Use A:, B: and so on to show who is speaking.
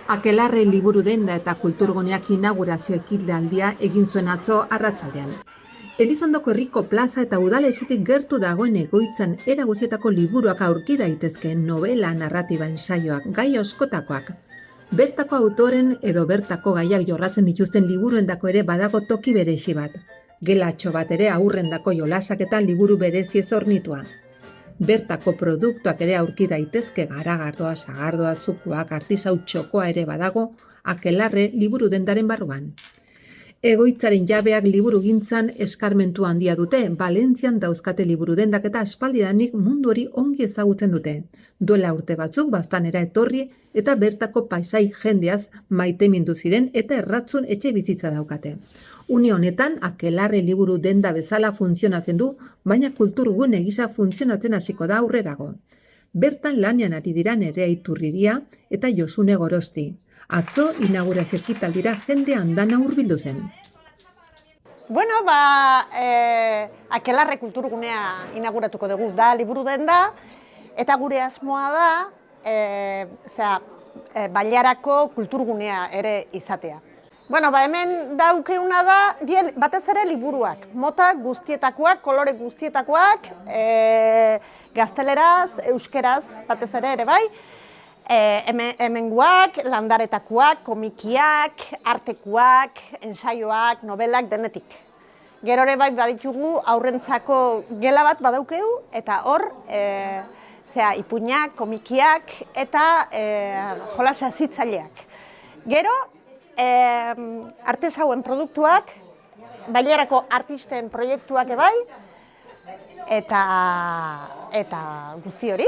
A: Akelarre liburu denda eta kulturguneak inaugurazio ekitaldia egin zuen atzo arratsaldean. Elizondoko herriko plaza eta udaletxetik gertu dagoen egoitzan era guztietako liburuak aurki daitezke, novela, narratiba, ensaioak, gai askotakoak. Bertako autoren edo bertako gaiak jorratzen dituzten liburuendako ere badago toki berezi bat. Gelatxo bat ere haurrendako jolasak eta liburu bereziez hornitua. Bertako produktuak ere aurki daitezke, garagardoa, sagardoa, zukuak, artisau txokoa ere badago Akelarre liburu dendaren barruan. Egoitzaren jabeak liburugintzan eskarmentu handia dute, Valentzian dauzkate liburu dendak eta aspaldidanik mundu hori ongi ezagutzen dute. Duela urte batzuk baztanera etorri eta bertako paisai jendeaz maitemindu ziren eta erratzun etxe bizitza daukate. Une honetan, Akelarre liburu denda bezala funtzionatzen du, baina kulturgune gisa funtzionatzen hasiko da aurrerago. Bertan lanean ari dira Nerea Iturriria eta Josune Gorosti. Atzo inaugurazio ekitaldira jende andana hurbildu zen.
B: Bueno, Akelarre kulturgunea inauguratuko dugu, da liburu denda, eta gure asmoa da, Bailarako kulturgunea ere izatea. Bueno, hemen daukeuna da, batez ere liburuak, mota guztietakoak, kolore guztietakoak, gazteleraz, euskeraz, batez ere bai, hemengoak, landaretakoak, komikiak, artekuak, ensaioak, novelak, denetik. Gero ere bai baditugu aurrentzako gela bat badaukeu, eta hor, ipuinak, komikiak eta jolasa zitzaileak. Gero, artesauen produktuak, Bailarako artisten proiektuak ebai, eta guzti hori.